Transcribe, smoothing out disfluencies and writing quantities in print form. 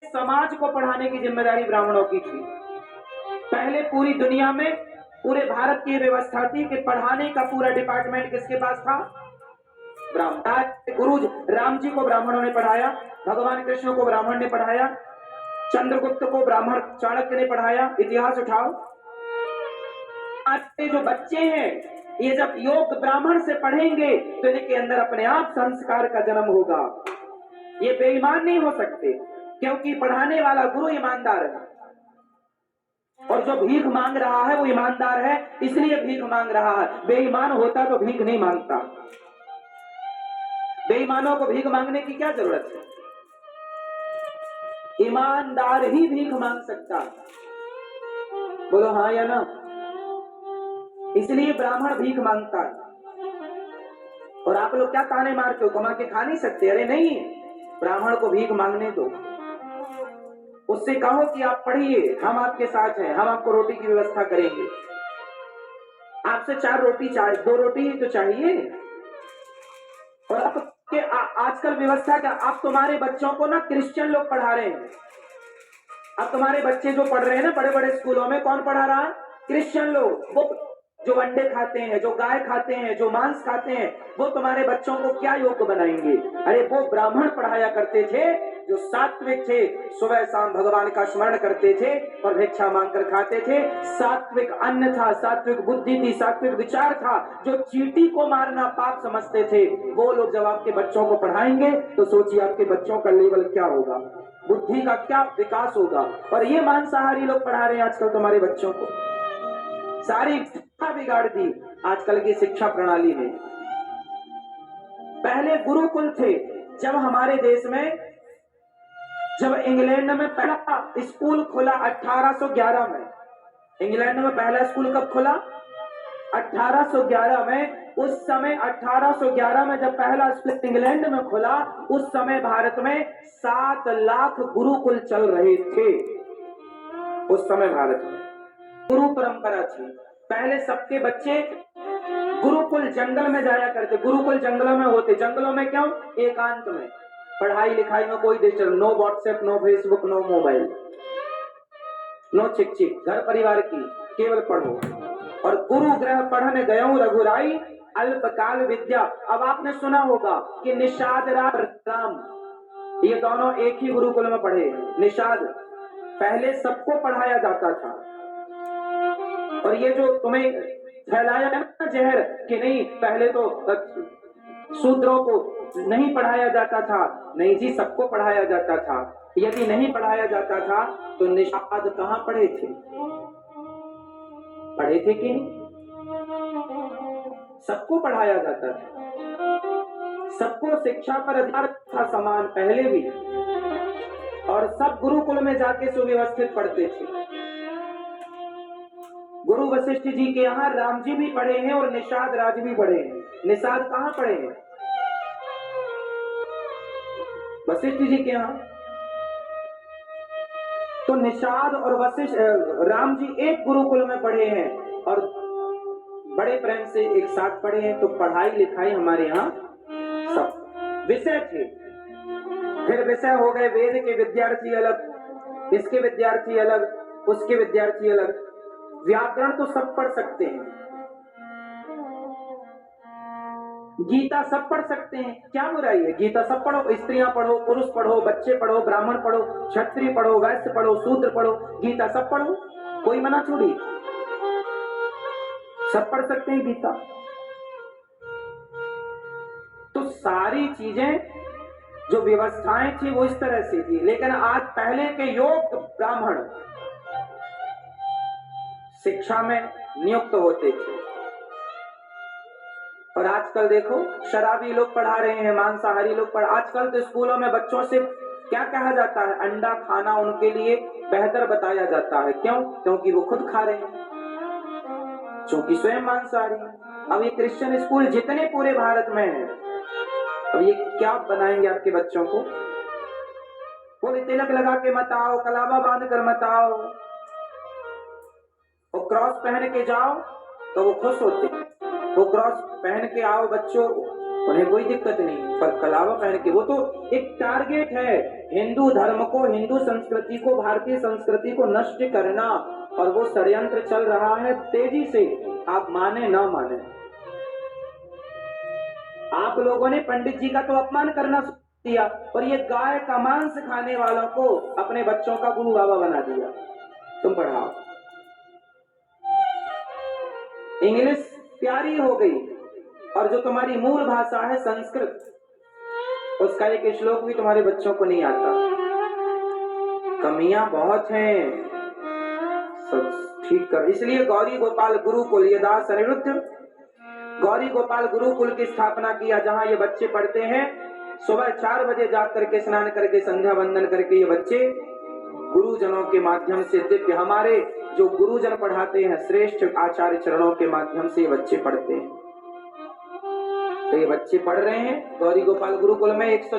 समाज को पढ़ाने की जिम्मेदारी ब्राह्मणों की थी। पहले पूरी दुनिया में, पूरे भारत की व्यवस्था थी कि पढ़ाने का पूरा डिपार्टमेंट किसके पास था? ब्राह्मण। गुरु राम जी को ब्राह्मणों ने पढ़ाया, भगवान कृष्ण को ब्राह्मण ने पढ़ाया, चंद्रगुप्त को ब्राह्मण चाणक्य ने पढ़ाया। इतिहास उठाओ। आज के जो बच्चे हैं, ये जब योग ब्राह्मण से पढ़ेंगे तो इनके अंदर अपने आप संस्कार का जन्म होगा। ये बेईमान नहीं हो सकते, क्योंकि पढ़ाने वाला गुरु ईमानदार है, और जो भीख मांग रहा है वो ईमानदार है, इसलिए भीख मांग रहा है। बेईमान होता तो भीख नहीं मांगता। बेईमानों को भीख मांगने की क्या जरूरत है? ईमानदार ही भीख मांग सकता है। बोलो हाँ या ना? इसलिए ब्राह्मण भीख मांगता है। और आप लोग क्या ताने मारते हो, कमा के खा नहीं सकते? अरे नहीं, ब्राह्मण को भीख मांगने दो। उससे कहो कि आप पढ़िए, हम आपके साथ हैं, हम आपको रोटी की व्यवस्था करेंगे। आपसे 4 रोटी चाहिए, 2 रोटी ही तो चाहिए। और आपके आजकल व्यवस्था क्या? आप तुम्हारे बच्चों को ना क्रिश्चियन लोग पढ़ा रहे हैं। अब तुम्हारे बच्चे जो पढ़ रहे हैं ना बड़े बड़े स्कूलों में, कौन पढ़ा रहा है? क्रिश्चियन लोग। वो जो अंडे खाते हैं, जो गाय खाते हैं, जो मांस खाते हैं, वो तुम्हारे बच्चों को क्या योग्य बनाएंगे? अरे वो ब्राह्मण पढ़ाया करते थे जो सात्विक थे, सुबह शाम भगवान का स्मरण करते थे और भिक्षा मांगकर खाते थे। सात्विक अन्न था, सात्विक बुद्धि थी, सात्विक विचार था। जो चींटी को मारना पाप समझते थे, वो लोग जब आपके बच्चों को पढ़ाएंगे तो सोचिए आपके बच्चों का लेवल क्या होगा, बुद्धि का क्या विकास होगा। और ये मांसाहारी लोग पढ़ा रहे हैं आजकल तुम्हारे बच्चों को। सारी शिक्षा बिगाड़ दी आजकल की शिक्षा प्रणाली में। पहले गुरुकुल थे। जब हमारे देश में, जब इंग्लैंड में पहला स्कूल खुला 1811 में, इंग्लैंड में पहला स्कूल कब खुला? 1811 में। उस समय 1811 में जब पहला स्कूल इंग्लैंड में खुला, उस समय भारत में 7 लाख गुरुकुल चल रहे थे। उस समय भारत में गुरु परंपरा थी। पहले सबके बच्चे गुरुकुल जंगल में जाया करते। गुरुकुल जंगलों में होते। जंगलों में क्यों? एकांत में। पढ़ाई लिखाई में कोई disturb, no WhatsApp, no Facebook, no mobile, no चिक चिक, घर परिवार की केवल पढ़ो। और गुरु ग्रह पढ़ने गयो रघुराई, अल्पकाल विद्या। अब आपने सुना होगा कि निषाद राम, ये दोनों एक ही गुरुकुल में पढ़े। निषाद पहले सबको पढ़ाया जाता था। और ये जो तुम्हें फैलाया है ना जहर कि नहीं, पहले तो शूद्रों को नहीं पढ़ाया जाता था। नहीं जी, सबको पढ़ाया जाता था। यदि नहीं पढ़ाया जाता था तो निषाद कहां पढ़े थे? पढ़े थे कि नहीं? सबको पढ़ाया जाता था, सबको शिक्षा पर अधिकार था समान पहले भी। और सब गुरुकुल में जाके सुव्यवस्थित पढ़ते थे। गुरु वशिष्ठ जी के यहाँ राम जी भी पढ़े हैं और निषाद राज भी पढ़े हैं। निषाद कहाँ पढ़े हैं? वशिष्ठ जी के यहाँ। तो निषाद और वशिष्ठ, राम जी एक गुरुकुल में पढ़े हैं और बड़े प्रेम से एक साथ पढ़े हैं। तो पढ़ाई लिखाई हमारे यहाँ सब विषय थे। फिर विषय हो गए, वेद के विद्यार्थी अलग, इसके विद्यार्थी अलग, उसके विद्यार्थी अलग। व्याकरण तो सब पढ़ सकते हैं, गीता सब पढ़ सकते हैं, क्या बुराई है? गीता सब पढ़ो, स्त्रियां पढ़ो, पुरुष पढ़ो, बच्चे पढ़ो, ब्राह्मण पढ़ो, क्षत्रिय पढ़ो, वैश्य पढ़ो, शूद्र पढ़ो, गीता सब पढ़ो, कोई मना थोड़ी। सब पढ़ सकते हैं गीता। तो सारी चीजें जो व्यवस्थाएं थी वो इस तरह से थी। लेकिन आज पहले के योग ब्राह्मण शिक्षा में नियुक्त होते थे, और आजकल देखो शराबी लोग पढ़ा रहे हैं, मांसाहारी लोग आजकल तो स्कूलों में बच्चों से क्या कहा जाता है? अंडा खाना उनके लिए बेहतर बताया जाता है। क्यों? क्योंकि वो खुद खा रहे हैं, क्योंकि स्वयं मांसाहारी हैं। अब ये क्रिश्चियन स्कूल जितने पूरे भारत में हैं, अब ये क्या बनाएंगे आपके बच्चों को? बोले तिलक लगा के मत आओ, कलावा बांध कर मत आओ, और क्रॉस पहन के जाओ तो वो खुश होते हैं। वो क्रॉस पहन के आओ बच्चों, उन्हें कोई दिक्कत नहीं, पर कलावा पहन के, वो तो एक टारगेट है, हिंदू धर्म को, हिंदू संस्कृति को, भारतीय संस्कृति को नष्ट करना, और वो षड्यंत्र चल रहा है तेजी से, आप माने ना माने। आप लोगों ने पंडित जी का तो अपमान करना दिया, और ये गाय का मांस खाने वालों को अपने बच्चों का गुरु बाबा बना दिया। तुम पढ़ाओ, इंग्लिश प्यारी हो गई, और जो तुम्हारी मूल भाषा है संस्कृत, उसका एक श्लोक भी तुम्हारे बच्चों को नहीं आता। कमियां बहुत हैं, सब ठीक कर। इसलिए गौरी गोपाल गुरुकुल, ये दास अनिरुद्ध गौरी गोपाल गुरुकुल की स्थापना किया, जहां ये बच्चे पढ़ते हैं। सुबह 4 बजे जाकर के स्नान करके संध्या वंदन करके ये बच्चे गुरुजनों के माध्यम से, दिव्य हमारे जो गुरुजन पढ़ाते हैं, श्रेष्ठ आचार्य चरणों के माध्यम से ये बच्चे पढ़ते हैं। तो ये बच्चे पढ़ रहे हैं गौरी गोपाल गुरुकुल में।